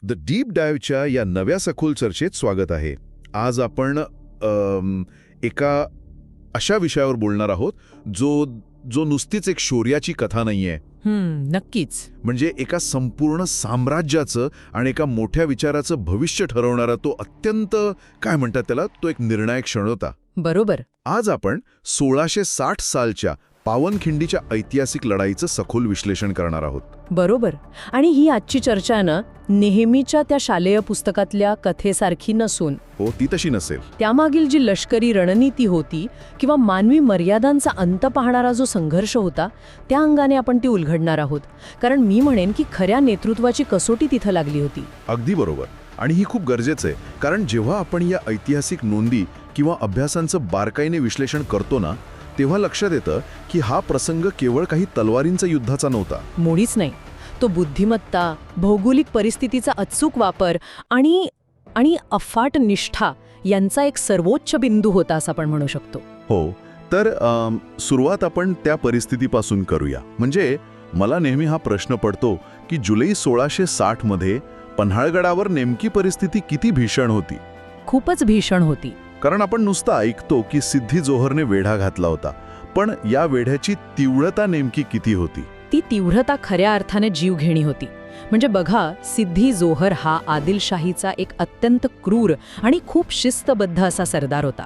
The deep डायव्हच्या या नव्या सखोल चर्चेत स्वागत आहे. आज आपण एका अशा विषयावर बोलणार आहोत जो नुसतीच एक शौर्याची कथा नाहीये. नक्कीच. म्हणजे एका संपूर्ण साम्राज्याचं आणि एका मोठ्या विचाराचं भविष्य ठरवणारा तो अत्यंत काय म्हणतात त्याला, तो एक निर्णायक क्षण होता. बरोबर. आज आपण 1660 सालच्या पावनखिंडीच्या ऐतिहासिक लढाईचं सखोल विश्लेषण करणार आहोत. बरोबर. आणि ही आजची चर्चा ना नेहमीच्या त्या शालेय पुस्तकातल्या कथेसारखी नसून हो, ती तशी नसेल. त्यामागील जी लष्करी रणनीती होती किंवा मानवी मर्यादांचा अंत पाहणारा जो संघर्ष होता त्या अंगाने आपण ती उलगडणार आहोत. कारण मी म्हणेन की खऱ्या नेतृत्वाची कसोटी तिथं लागली होती. अगदी बरोबर. आणि ही खूप गरजेचं आहे, कारण जेव्हा आपण या ऐतिहासिक नोंदी किंवा अभ्यासांचं बारकाईने विश्लेषण करतो ना, तेव्हा लक्षात येतं की हा प्रसंग केवळ काही तलवारींचा युद्धाचा नव्हता. मुळीच नाही. तो बुद्धिमत्ता, भौगोलिक परिस्थितीचा अचूक वापर आणि अफाट निष्ठा यांचा एक सर्वोच्च बिंदू होता असं आपण म्हणू शकतो. हो. तर सुरुवात आपण त्या परिस्थितीपासून करूया. म्हणजे मला नेहमी हा प्रश्न पडतो की जुलै 1660 मध्ये पन्हाळगडावर नेमकी परिस्थिती किती भीषण होती. खूपच भीषण होती. कारण आपण नुसतं ऐकतो की सिद्धी जोहरने वेढा घातला होता, पण या वेढ्याची तीव्रता नेमकी किती होती. ती तीव्रता खऱ्या अर्थाने जीवघेणी होती. म्हणजे बघा, सिद्धी जोहर हा आदिलशाहीचा एक अत्यंत क्रूर आणि खूप शिस्तबद्ध असा सरदार होता.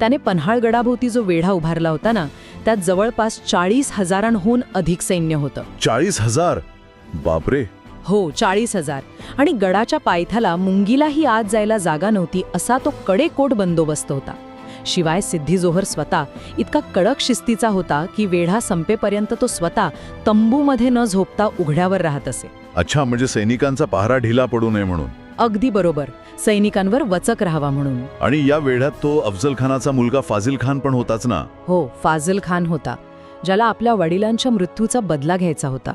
त्याने पन्हाळगडाभोवती जो वेढा उभारला होता ना, त्यात जवळपास 40,000हून अधिक सैन्य होतं. 40,000? बापरे. हो, 40,000. आणि गडाच्या पायथ्याला मुंगीलाही आत जायला जागा नव्हती असा तो कडेकोट बंदोबस्त होता. शिवाय सिद्धी जोहर स्वतः इतका कडक शिस्तीचा होता की वेढा संपेपर्यंत तो स्वतः तंबूमध्ये न झोपता उघड्यावर राहत असे. अच्छा, म्हणजे सैनिकांचा पहारा ढिला पडू नये म्हणून. अगदी बरोबर. सैनिकांवर वचक राहावा म्हणून. आणि या वेढ्यात तो अफजल खानाचा मुलगा फाजिल खान पण होताच ना. हो, फाजिल खान होता, ज्याला आपल्या वडिलांच्या मृत्यूचा बदला घ्यायचा होता.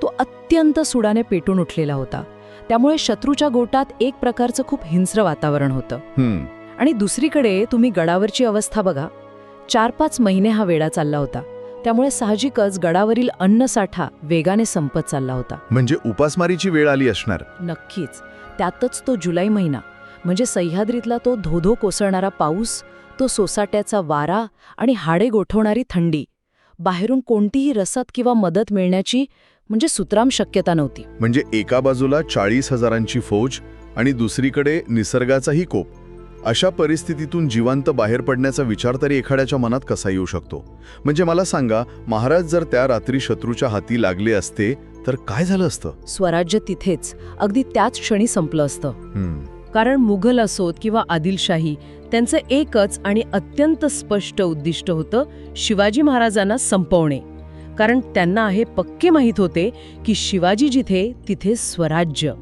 तो अत्यंत सुडाने पेटून उठलेला होता. त्यामुळे शत्रूच्या गोटात एक प्रकारचं खूप हिंस्र वातावरण होतं. आणि दुसरीकडे तुम्ही गडावरची अवस्था बघा. 4-5 महिने हा वेढा चालला होता. त्यामुळे साहजिकच गडावरील अन्नसाठा वेगाने संपत चालला होता. म्हणजे उपासमारीची वेळ आली असणार. नक्कीच. त्यातच तो जुलै महिना, म्हणजे सह्याद्रीतला तो धोधो कोसळणारा पाऊस, तो सोसाट्याचा वारा आणि हाडे गोठवणारी थंडी. बाहेरून कोणतीही रसद किंवा मदत मिळण्याची म्हणजे सुतराम शक्यता नव्हती. म्हणजे एका बाजूला 40,000ची फौज आणि दुसरीकडे निसर्गाचाही कोप. अशा परिस्थितीतून जिवंत बाहेर पडण्याचा विचार तरी एखाद्याच्या मनात कसा येऊ शकतो. म्हणजे मला सांगा, महाराज जर त्या रात्री शत्रूच्या हाती लागले असते तर काय झालं असतं. स्वराज्य तिथेच अगदी त्याच क्षणी संपलं असतं. कारण मुघल असोत किंवा आदिलशाही, त्यांचं एकच आणि अत्यंत स्पष्ट उद्दिष्ट होतं, शिवाजी महाराजांना संपवणे. कारण त्यांना हे पक्के माहीत होते की शिवाजी जिथे तिथे स्वराज्य.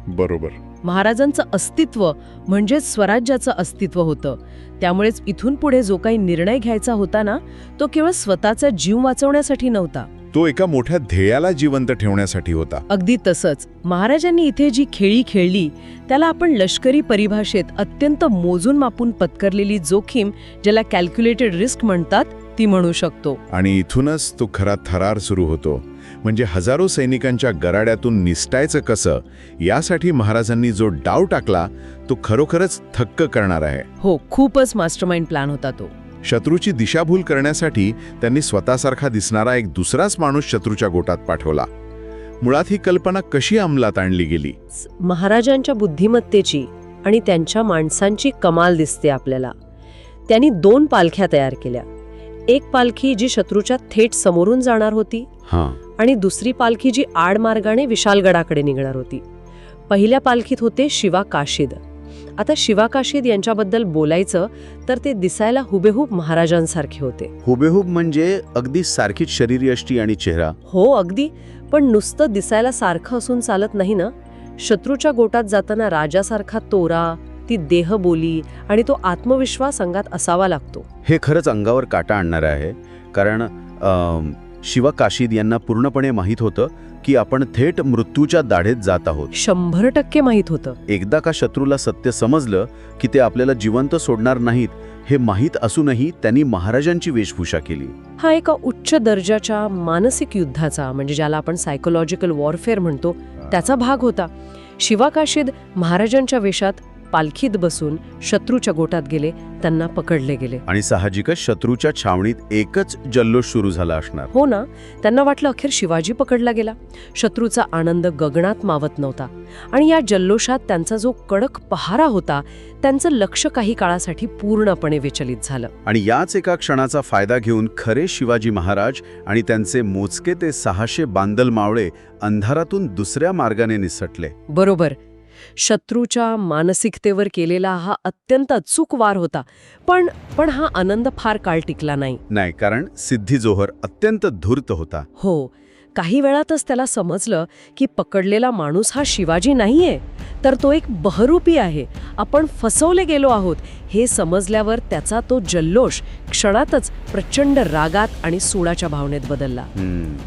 बरोबर. महाराजांचं अस्तित्व म्हणजेच स्वराज्याचं अस्तित्व होतं. त्यामुळेच इथून पुढे जो काही निर्णय घ्यायचा होता ना, तो केवळ स्वतःचा जीव वाचवण्यासाठी नव्हता. तो एका मोठ्या ध्येयाला जिवंत ठेवण्यासाठी होता. अगदी तसंच. महाराजांनी इथे जी खेळी खेळली त्याला आपण लष्करी परिभाषेत अत्यंत मोजून मापून पत्करलेली जोखीम, ज्याला कॅल्क्युलेटेड रिस्क म्हणतात, ती म्हणू शकतो. आणि इथूनच तो खरा थरार सुरू होतो. म्हणजे हजारो सैनिकांच्या गराड्यातून निसटायचं कसं, यासाठी महाराजांनी जो डाव टाकला तो खरोखरच थक्क करणार आहे. हो, खूपच मास्टरमाइंड प्लॅन होता तो. शत्रूची दिशाभूल करण्यासाठी त्यांनी स्वतःसारखा दिसणारा एक दुसराच माणूस शत्रूच्या गोटात पाठवला. मुळात ही कल्पना कशी अंमलात आणली गेली. महाराजांच्या बुद्धिमत्तेची आणि त्यांच्या माणसांची कमाल दिसते आपल्याला. त्यांनी 2 पालख्या तयार केल्या. एक पालखी जी शत्रूच्या थेट समोरून जाणार होती आणि दुसरी पालखी जी आडमार्गाने विशालगडाकडे निघणार होती. पहिल्या पालखीत होते शिवा काशीद. आता शिवा काशीद यांच्याबद्दल बोलायचं तर ते दिसायला हुबेहूब महाराजांसारखे होते. हुबेहूब म्हणजे अगदी सारखीच शरीरयष्टी आणि चेहरा. हो, अगदी. पण नुसतं दिसायला सारखं असून चालत नाही ना. शत्रूच्या गोटात जाताना राजासारखा तोरा, ती देहबोली आणि तो आत्मविश्वास अंगात असावा लागतो. हे खरंच अंगावर काटा आणणारं आहे. कारण शिवा काशीद यांना पूर्णपणे माहीत होतं की आपण थेट मृत्यूच्या दाढेत जात आहोत. 100% माहीत होतं. एकदा का शत्रूला सत्य समजलं की ते आपल्याला जिवंत सोडणार नाहीत हे माहीत असूनही त्यांनी महाराजांची वेशभूषा केली. हा एका उच्च दर्जाच्या मानसिक युद्धाचा, म्हणजे ज्याला आपण सायकोलॉजिकल वॉरफेअर म्हणतो, त्याचा भाग होता. शिवा काशीद महाराजांच्या वेशात पालखीत बसून शत्रूच्या गोटात गेले, त्यांना पकडले गेले. आणि साहजिकच शत्रूच्या छावणीत एकच जल्लोष सुरू झाला असणार. हो ना, त्यांना वाटलं अखेर शिवाजी पकडला गेला. शत्रूचा आनंद गगनात मावत नव्हता आणि या जल्लोषात त्यांचा जो कडक पहारा होता त्यांचं लक्ष काही काळासाठी पूर्णपणे विचलित झालं. आणि याच एका क्षणाचा फायदा घेऊन खरे शिवाजी महाराज आणि त्यांचे मोजके ते 600 बांदल मावळे अंधारातून दुसऱ्या मार्गाने निसटले. बरोबर. शत्रूच्या मानसिकतेवर केलेला हा अत्यंत अचूक वार होता. पण हा आनंद फार काळ टिकला नाही. कारण सिद्धी जोहर अत्यंत धूर्त होता. हो, काही वेळातच त्याला समजलं की पकडलेला माणूस हा शिवाजी नाहीये, तर तो एक बहरूपी आहे. आपण फसवले गेलो आहोत हे समजल्यावर त्याचा तो जल्लोष क्षणातच प्रचंड रागात आणि सूडाच्या भावनेत बदलला.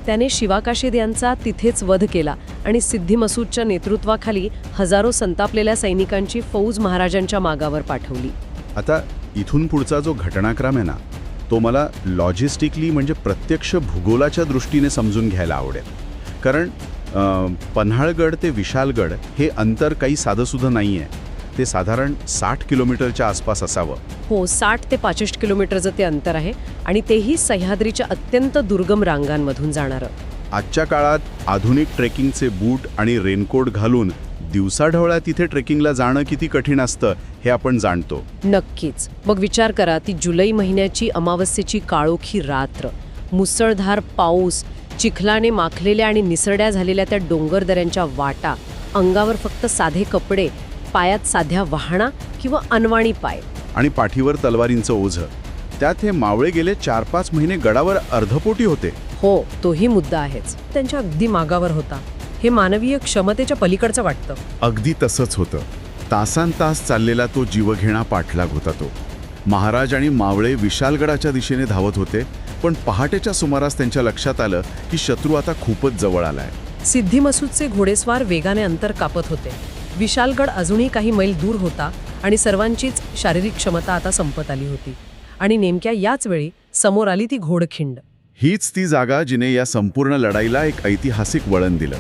त्याने शिवा काशीद यांचा तिथेच वध केला आणि सिद्धी मसूदच्या नेतृत्वाखाली हजारो संतापलेल्या सैनिकांची फौज महाराजांच्या मागावर पाठवली. आता इथून पुढचा जो घटनाक्रम आहे ना, तो मला लॉजिस्टिकली म्हणजे प्रत्यक्ष भूगोलाच्या दृष्टीने समजून घ्यायला आवडेल. कारण पन्हाळगड ते विशालगड हे अंतर काही साधंसुधं नाही आहे. ते साधारण 60 किलोमीटरच्या आसपास असावं. हो, 60 ते 65 किलोमीटरचं ते अंतर आहे आणि तेही सह्याद्रीच्या अत्यंत दुर्गम रांगांमधून जाणारं. आजच्या काळात आधुनिक ट्रेकिंगचे बूट आणि रेनकोट घालून दिवसाढवळ्या तिथे ट्रेकिंगला जाणं किती कठीण असतं हे आपण जाणतो. नक्कीच. मग विचार करा, ती जुलै महिन्याची अमावस्येची काळोखी रात्र, मुसळधार पाऊस, चिखलाने माखलेल्या आणि निसरड्या झालेल्या त्या डोंगरदऱ्यांच्या वाटा, अंगावर फक्त साधे कपडे, पायात साध्या वाहणा किंवा अनवाणी पाय आणि पाठीवर तलवारींचं ओझं. त्यात हे मावळे गेले 4-5 महिने गडावर अर्धपोटी होते. हो, तोही मुद्दा आहेच. त्यांच्या अगदी मागावर होता. हे मानवीय क्षमतेच्या पलीकडचं वाटतं. अगदी तसंच होतं. तासांतास चाललेला तो जीवघेणा पाठलाग होता तो. महाराज आणि मावळे विशालगडाच्या दिशेने धावत होते, पण पहाटेच्या सुमारास त्यांच्या लक्षात आलं की शत्रू आता खूपच जवळ आलाय. सिद्धी मसूदचे घोडेस्वार वेगाने अंतर कापत होते. विशालगड अजूनही काही मैल दूर होता आणि सर्वांचीच शारीरिक क्षमता आता संपत आली होती. आणि नेमक्या याच वेळी समोर आली ती घोडखिंड. हीच ती जागा जिने या संपूर्ण लढाईला एक ऐतिहासिक वळण दिलं.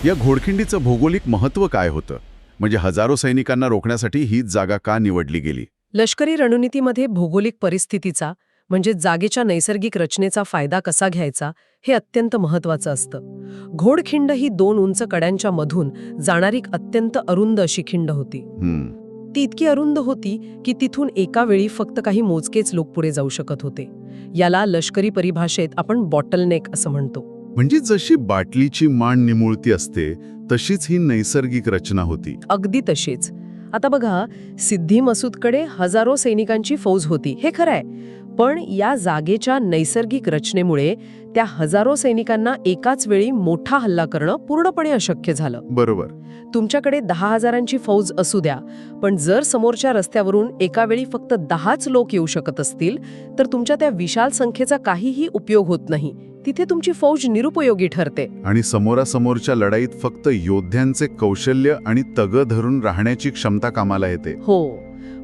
या घोडखिंडीचं भौगोलिक महत्त्व काय होतं? म्हणजे हजारो सैनिकांना रोखण्यासाठी हीच जागा का निवडली गेली? लष्करी रणनीतीमध्ये भौगोलिक परिस्थितीचा म्हणजे जागेच्या नैसर्गिक रचनेचा फायदा कसा घ्यायचा हे अत्यंत महत्त्वाचं असतं. घोडखिंड ही 2 उंच कड्यांच्या मधून जाणारी अत्यंत अरुंद अशी खिंड होती. ती इतकी अरुंद होती की तिथून एका वेळी फक्त काही मोजकेच लोक पुढे जाऊ शकत होते. याला लष्करी परिभाषेत आपण बॉटलनेक असं म्हणतो. म्हणजे जशी बाटलीची मान निमुळती असते तशीच ही नैसर्गिक रचना होती. अगदी तशीच. आता बघा, सिद्धी मसूदकडे हजारो सैनिकांची फौज होती, हे खरंय. पण या जागेच्या नैसर्गिक रचनेमुळे त्या हजारो सैनिकांना एकाच वेळी मोठा हल्ला करणं पूर्णपणे अशक्य झालं. बरोबर. तुमच्याकडे 10,000ची फौज असू द्या, पण जर समोरच्या रस्त्यावरून एका वेळी फक्त 10च लोक येऊ शकत असतील तर तुमच्या त्या विशाल संख्येचा काहीही उपयोग होत नाही. तिथे तुमची फौज निरुपयोगी ठरते. आणि समोरासमोरच्या लढाईत फक्त योद्ध्यांचे कौशल्य आणि तग धरून राहण्याची क्षमता कामाला येते. हो,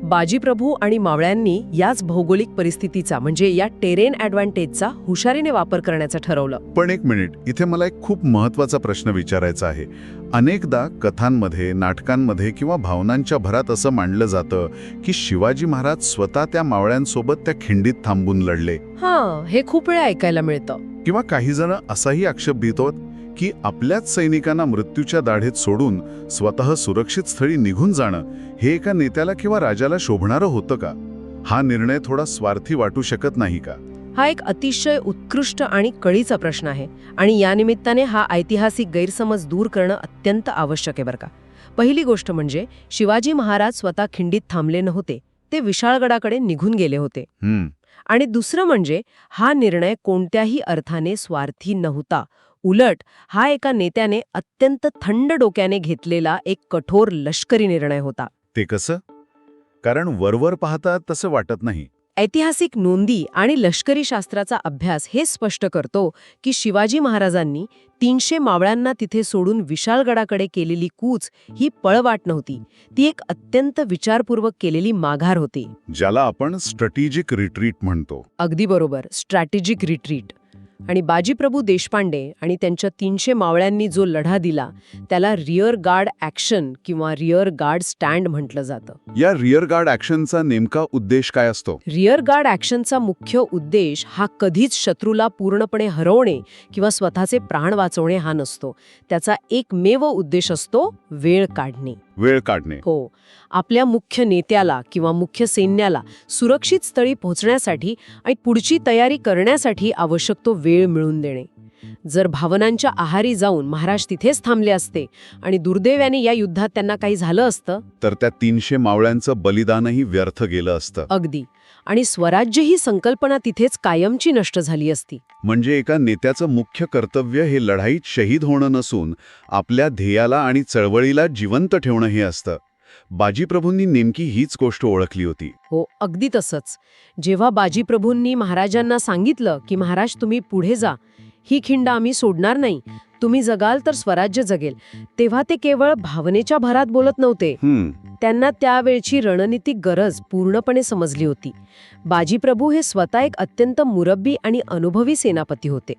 बाजीप्रभू आणि मावळ्यांनी याच भौगोलिक परिस्थितीचा म्हणजे या टेरेन ॲडव्हान्टेजचा हुशारीने वापर करण्याचं ठरवलं. पण एक मिनिट, इथे मला एक खूप महत्त्वाचा प्रश्न विचारायचा आहे. अनेकदा कथांमध्ये, नाटकांमध्ये किंवा भावनांच्या भरात असं मांडलं जातं की शिवाजी महाराज स्वतः त्या मावळ्यांसोबत त्या खिंडीत थांबून लढले. हां, हे खूप वेळा ऐकायला मिळतं. किंवा काही जण असाही आक्षेप घेतात की आपल्याच सैनिकांना मृत्यूच्या दाढेत सोडून स्वतः सुरक्षित स्थळी निघून जाणं हे एका नेत्याला किंवा राजाला शोभणारं होतं का? हा निर्णय थोडा स्वार्थी वाटू शकत नाही का? हा एक अतिशय उत्कृष्ट आणि कळीचा प्रश्न आहे आणि या निमित्ताने हा ऐतिहासिक गैरसमज दूर करणं अत्यंत आवश्यक आहे बरं का. पहिली गोष्ट म्हणजे शिवाजी महाराज स्वतः खिंडीत थांबले नव्हते, ते विशाळगडाकडे निघून गेले होते. आणि दुसरं म्हणजे हा निर्णय कोणत्याही अर्थाने स्वार्थी नव्हता. उलट हा एका नेत्याने अत्यंत थंड डोक्याने घेतलेला एक कठोर लष्करी निर्णय होता. ते कसं? कारण वरवर पाहता तसं वाटत नाही. ऐतिहासिक नोंदी आणि लष्करी शास्त्राचा अभ्यास हे स्पष्ट करतो की शिवाजी महाराजांनी 300 मावळ्यांना तिथे सोडून विशाळगडाकडे केलेली कूच ही पळवाट नव्हती. ती एक अत्यंत विचारपूर्वक केलेली माघार होती, ज्याला आपण स्ट्रॅटेजिक रिट्रीट म्हणतो. अगदी बरोबर, स्ट्रॅटेजिक रिट्रीट. आणि बाजीप्रभू देशपांडे आणि त्यांच्या 300 मावळ्यांनी जो लढा दिला त्याला रिअर गार्ड ॲक्शन किंवा रिअर गार्ड स्टँड म्हटलं जातं. या रिअर गार्ड ॲक्शनचा नेमका उद्देश काय असतो? रिअर गार्ड ॲक्शनचा मुख्य उद्देश हा कधीच शत्रूला पूर्णपणे हरवणे किंवा स्वतःचे प्राण वाचवणे हा नसतो. त्याचा एकमेव उद्देश असतो वेळ काढणे. वेळ काढणे. हो, आपल्या मुख्य नेत्याला किंवा मुख्य सैन्याला सुरक्षित स्थळी पोहोचण्यासाठी आणि पुढची तयारी करण्यासाठी आवश्यक तो वेळ मिळवून देणे. जर भावनांच्या आहारी जाऊन महाराज तिथेच थांबले असते आणि दुर्दैवाने या युद्धात त्यांना काही झालं असतं तर त्या 300 मावळ्यांचं बलिदानही व्यर्थ गेलं असतं. अगदी. आणि स्वराज्य ही संकल्पना तिथेच कायमची नष्ट झाली असती. म्हणजे एका नेत्याचं मुख्य कर्तव्य हे लढाईत शहीद होणं नसून आपल्या ध्येयाला आणि चळवळीला जिवंत ठेवणं हे असतं. बाजीप्रभूंनी नेमकी हीच गोष्ट ओळखली होती. हो, अगदी तसंच. जेव्हा बाजीप्रभूंनी महाराजांना सांगितलं की महाराज तुम्ही पुढे जा, ही खिंड आम्ही सोडणार नाही, तुम्ही जगाल तर स्वराज्य जगेल, तेव्हा ते केवळ भावनेच्या भरात बोलत नव्हते. त्यांना त्यावेळची रणनीतिक गरज पूर्णपणे समजली होती. बाजीप्रभू हे स्वतः एक अत्यंत मुरब्बी आणि अनुभवी सेनापती होते.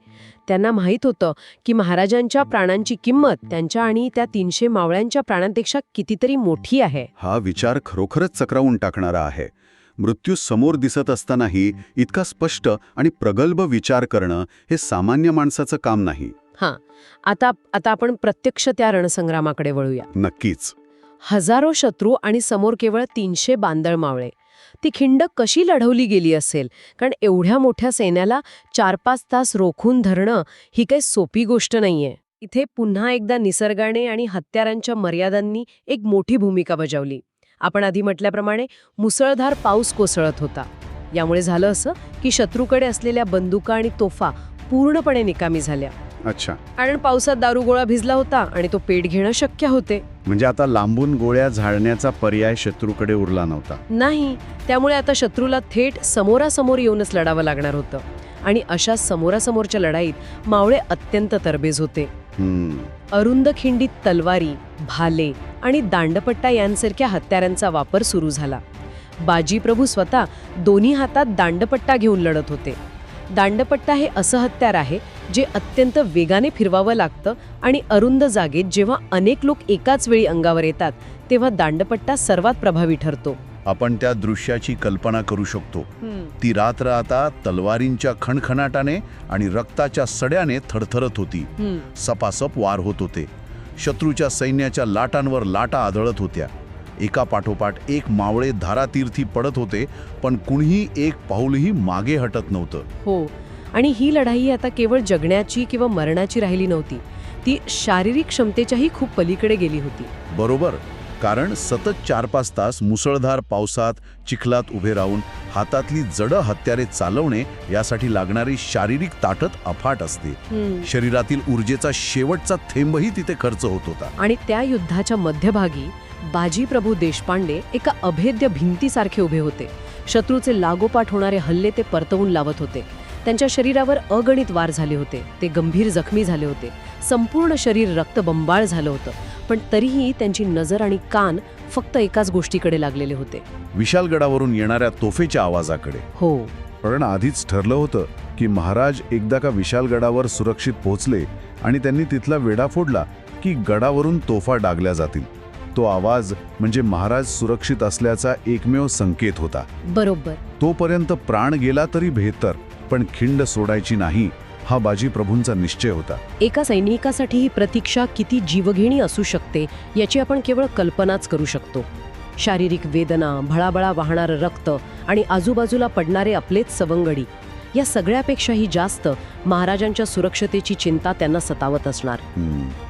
त्यांना माहीत होतं की महाराजांच्या प्राणांची किंमत त्यांच्या आणि त्या 300 मावळ्यांच्या प्राणांपेक्षा कितीतरी मोठी आहे. हा विचार खरोखरच चक्रावून टाकणारा आहे. मृत्यू समोर दिसत असतानाही इतका स्पष्ट आणि प्रगल्भ विचार करणं हे सामान्य माणसाचं काम नाही. हां, आता आपण प्रत्यक्ष त्या रणसंग्रामाकडे वळूया. नक्कीच. हजारो शत्रू आणि समोर केवळ 300 बांदळ मावळे. ती खिंड कशी लढवली गेली असेल? कारण एवढ्या मोठ्या सैन्याला 4-5 तास रोखून धरणं ही काही सोपी गोष्ट नाहीये. इथे पुन्हा एकदा निसर्गाने आणि हत्यारांच्या मर्यादांनी एक मोठी भूमिका बजावली. आपण आधी म्हटल्याप्रमाणे मुसळधार पाऊस कोसळत होता. यामुळे झालं असं की शत्रूकडे असलेल्या बंदुका आणि तोफा पूर्णपणे निकामी झाल्या. अच्छा. कारण पावसात दारुगोळा भिजला होता आणि तो पेट घेणं शक्य होते. म्हणजे आता लांबून गोळ्या झाडण्याचा पर्याय शत्रूकडे उरला नव्हता. नाही. त्यामुळे आता शत्रूला थेट समोरासमोर येऊनच लढावं लागणार होतं. आणि अशा समोरासमोरच्या लढाईत मावळे अत्यंत तरबेज होते. अरुंद खिंडीत तलवारी, भाले आणि दांडपट्टा यांसारख्या हत्यारांचा वापर सुरू झाला. बाजीप्रभू स्वतः दोन्ही हातात दांडपट्टा घेऊन लढत होते. दांडपट्टा हे असं हत्यार आहे जे अत्यंत वेगाने फिरवावं लागतं आणि अरुंद जागेत जेव्हा अनेक लोक एकाच वेळी अंगावर येतात तेव्हा दांडपट्टा सर्वात प्रभावी ठरतो. आपण त्या दृश्याची कल्पना करू शकतो. ती रात्र आता तलवारींच्या खणखणाटाने आणि रक्ताच्या सड्याने थरथरत होती. सपासप वार होत होते. शत्रूच्या सैन्याच्या लाटांवर लाटा आदळत होत्या. एका पाठोपाठ एक मावळे धारातीर्थी पडत होते, पण कुणीही एक पाऊलही मागे हटत नव्हतं. हो, आणि ही लढाई आता केवळ जगण्याची किंवा मरणाची राहिली नव्हती. ती शारीरिक क्षमतेच्याही खूप पलीकडे गेली होती. बरोबर. कारण सतत 4-5 तास मुसळधार पावसात चिखलात उभे राहून हातातली जड हत्यारे चालवणे यासाठी लागणारी शारीरिक ताकद अफाट असते. शरीरातील ऊर्जेचा शेवटचा थेंबही तिथे खर्च होत होता. आणि त्या युद्धाच्या मध्यभागी बाजीप्रभू देशपांडे एका अभेद्य भिंतीसारखे उभे होते. शत्रूचे लागोपाठ होणारे हल्ले ते परतवून लावत होते. त्यांच्या शरीरावर अगणित वार झाले होते. ते गंभीर जखमी झाले होते. संपूर्ण शरीर रक्तबंबाळ झालं होतं. पण तरीही त्यांची नजर आणि कान फक्त एकाच गोष्टीकडे लागलेले होते, विशालगडावरून येणाऱ्या तोफेच्या आवाजाकडे. हो, कारण आधीच ठरलं होतं की महाराज एकदा का विशालगडावर सुरक्षित पोहोचले आणि त्यांनी तिथला वेढा फोडला की गडावरून तोफा डागल्या जातील. तो आवाज म्हणजे महाराज सुरक्षित असल्याचा एकमेव संकेत होता. बरोबर. तोपर्यंत प्राण गेला तरी बेहतर, पण खिंड सोडायची नाही हा बाजीप्रभूंचा निश्चय होता. एका सैनिकासाठी ही प्रतीक्षा किती जीवघेणी असू शकते याची आपण केवळ कल्पनाच करू शकतो. शारीरिक वेदना, भळाभळा वाहणारं रक्त आणि आजूबाजूला पडणारे आपलेच सवंगडी, या सगळ्यापेक्षाही जास्त महाराजांच्या सुरक्षतेची चिंता त्यांना सतावत असणार.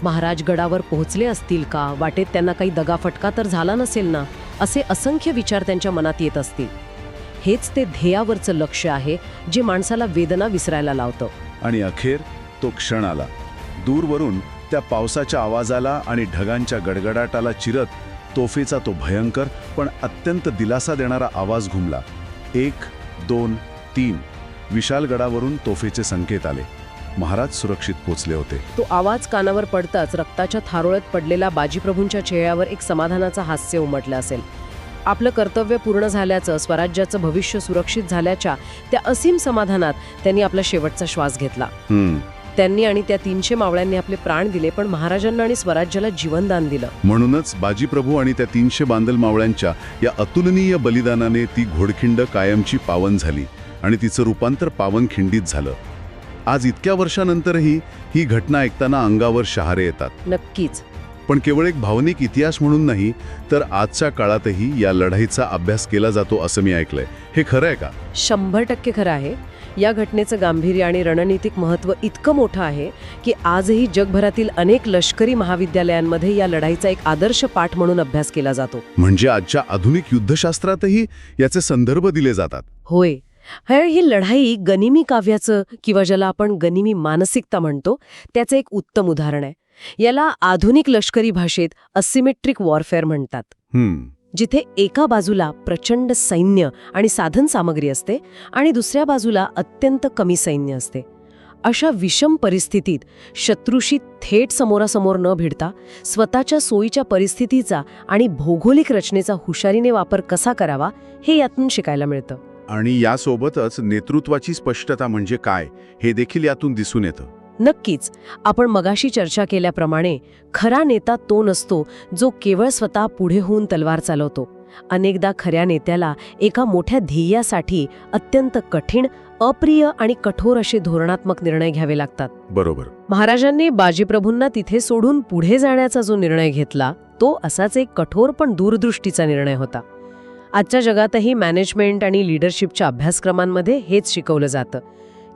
महाराज गडावर पोहोचले असतील का, वाटेत त्यांना काही दगाफटका तर झाला नसेल ना, असे असंख्य विचार त्यांच्या मनात येत असतील. हेच ते ध्येयावरचं लक्ष आहे जे माणसाला वेदना विसरायला लावतं. आणि अखेर तो क्षण आला. दूरवरून त्या पावसाच्या आवाजाला आणि ढगांच्या गडगडाटाला चिरत तोफेचा तो भयंकर पण अत्यंत दिलासा देणारा आवाज घुमला. 1, 2, 3 विशालगडावरून तोफेचे संकेत आले. महाराज सुरक्षित पोचले होते. तो आवाज कानावर पडताच रक्ताच्या थारोळ्यात पडलेल्या बाजीप्रभूंच्या चेहऱ्यावर एक समाधानाचं हास्य उमटलं असेल. आपलं कर्तव्य पूर्ण झाल्याचं, स्वराज्याचं भविष्य सुरक्षित झाल्याच्या त्या असीम समाधानात त्यांनी आपला शेवटचा श्वास घेतला. त्यांनी आणि त्या 300 मावळ्यांनी आपले प्राण दिले, पण महाराजांना आणि स्वराज्याला जीवनदान दिलं. म्हणूनच बाजीप्रभू आणि त्या 300 बांदल मावळ्यांच्या या अतुलनीय बलिदानाने ती घोडखिंड कायमची पावन झाली आणि तिचं रूपांतर पावनखिंडीत झालं. आज इतक्या वर्षानंतरही ही घटना ऐकताना अंगावर शहारे येतात. नक्कीच. पण केवळ एक भावनिक इतिहास म्हणून नाही, तर आजच्या काळातही या लढाईचा अभ्यास केला जातो असं मी ऐकलंय. हे खरं आहे का? 100% खरं आहे. या घटनेचं गांभीर्य आणि रणनीतिक महत्त्व इतकं मोठं आहे की आजही जगभरातील अनेक लष्करी महाविद्यालयांमध्ये या लढाईचा एक आदर्श पाठ म्हणून अभ्यास केला जातो. म्हणजे आजच्या आधुनिक युद्धशास्त्रातही याचे संदर्भ दिले जातात. होय. ही लढाई गनिमी काव्याचं किंवा ज्याला आपण गनिमी मानसिकता म्हणतो त्याचं एक उत्तम उदाहरण आहे. याला आधुनिक लष्करी भाषेत असिमेट्रिक वॉरफेअर म्हणतात. जिथे एका बाजूला प्रचंड सैन्य आणि साधन सामग्री असते आणि दुसऱ्या बाजूला अत्यंत कमी सैन्य असते. अशा विषम परिस्थितीत शत्रूशी थेट समोरासमोर न भिडता स्वतःच्या सोयीच्या परिस्थितीचा आणि भौगोलिक रचनेचा हुशारीने वापर कसा करावा हे यातून शिकायला मिळतं. आणि यासोबतच नेतृत्वाची स्पष्टता म्हणजे काय हे देखील यातून दिसून येतं. नक्कीच. आपण मगाशी चर्चा केल्याप्रमाणे खरा नेता तो नसतो जो केवळ स्वतः पुढे होऊन तलवार चालवतो. अनेकदा खऱ्या नेत्याला एका मोठ्या ध्येयासाठी अत्यंत कठीण, अप्रिय आणि कठोर असे धोरणात्मक निर्णय घ्यावे लागतात. बरोबर. महाराजांनी बाजीप्रभूंना तिथे सोडून पुढे जाण्याचा जो निर्णय घेतला तो असाच एक कठोर पण दूरदृष्टीचा निर्णय होता. आजच्या जगातही मॅनेजमेंट आणि लीडरशिपच्या अभ्यासक्रमांमध्ये हेच शिकवलं जातं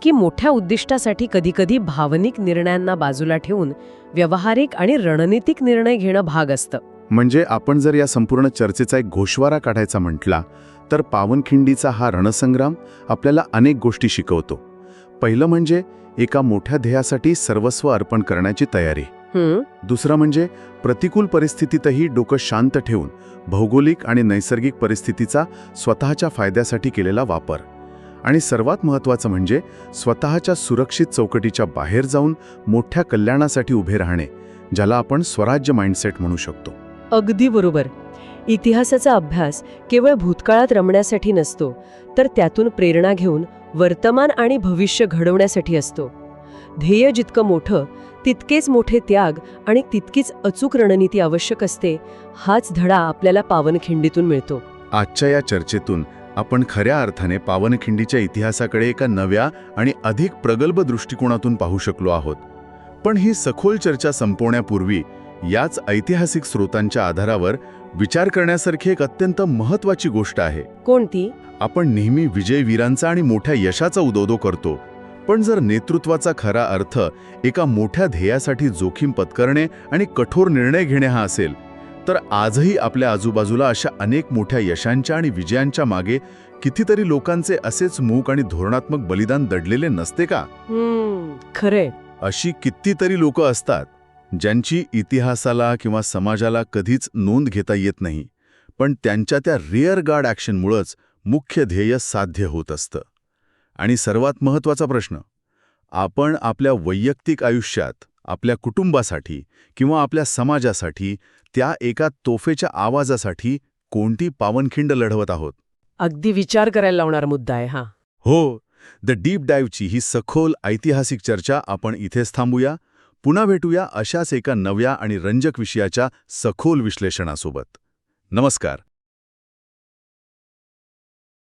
की मोठ्या उद्दिष्टासाठी कधीकधी भावनिक निर्णयांना बाजूला ठेवून व्यावहारिक आणि रणनीतिक निर्णय घेणं भाग असतं. म्हणजे आपण जर या संपूर्ण चर्चेचा एक गोषवारा काढायचा म्हटला तर पावनखिंडीचा हा रणसंग्राम आपल्याला अनेक गोष्टी शिकवतो. पहिलं म्हणजे एका मोठ्या ध्येयासाठी सर्वस्व अर्पण करण्याची तयारी. दुसरं म्हणजे प्रतिकूल परिस्थितीतही डोकं शांत ठेवून भौगोलिक आणि नैसर्गिक परिस्थितीचा स्वतःच्या फायद्यासाठी केलेला वापर. आणि सर्वात महत्त्वाचं म्हणजे स्वतःच्या सुरक्षित चौकटीच्या बाहेर जाऊन मोठ्या कल्याणासाठी उभे राहणे, ज्याला आपण स्वराज्य माइंडसेट म्हणू शकतो. अगदी बरोबर. इतिहासाचा अभ्यास केवळ भूतकाळात रमण्यासाठी नसतो, तर त्यातून प्रेरणा घेऊन वर्तमान आणि भविष्य घडवण्यासाठी असतो. ध्येय जितकं मोठं तितकेच मोठे त्याग आणि तितकीच अचूक रणनीती आवश्यक असते. हाच धडा आपल्याला पावनखिंडीतून मिळतो. आजच्या या चर्चेतून आपण खऱ्या अर्थाने पावनखिंडीच्या इतिहासाकडे एका नव्या आणि अधिक प्रगल्भ दृष्टिकोनातून पाहू शकलो आहोत. पण ही सखोल चर्चा संपवण्यापूर्वी याच ऐतिहासिक स्रोतांच्या आधारावर विचार करण्यासारखी एक अत्यंत महत्त्वाची गोष्ट आहे. कोणती? आपण नेहमी विजयवीरांचा आणि मोठ्या यशाचा उदोदो करतो, पण जर नेतृत्वाचा खरा अर्थ एका मोठ्या ध्येयासाठी जोखीम पत्करणे आणि कठोर निर्णय घेणे हा असेल, तर आजही आपल्या आजूबाजूला अशा अनेक मोठ्या यशांच्या आणि विजयांच्या मागे कितीतरी लोकांचे असेच मूक आणि धोरणात्मक बलिदान दडलेले नसते का? खरे. अशी कितीतरी लोक असतात ज्यांची इतिहासाला किंवा समाजाला कधीच नोंद घेता येत नाही, पण त्यांच्या त्या रिअर गार्ड ॲक्शनमुळंच मुख्य ध्येय साध्य होत असतं. आणि सर्वात महत्त्वाचा प्रश्न, आपण आपल्या वैयक्तिक आयुष्यात आपल्या कुटुंबासाठी किंवा आपल्या समाजासाठी त्या एका तोफेच्या आवाजासाठी कोणती पावनखिंड लढवत आहोत? अगदी विचार करायला लावणारा मुद्दा आहे हा. हो, द डीप डाईव्हची ही सखोल ऐतिहासिक चर्चा आपण इथेच थांबूया. पुन्हा भेटूया अशाच एका नव्या आणि रंजक विषयाच्या सखोल विश्लेषणासोबत. नमस्कार.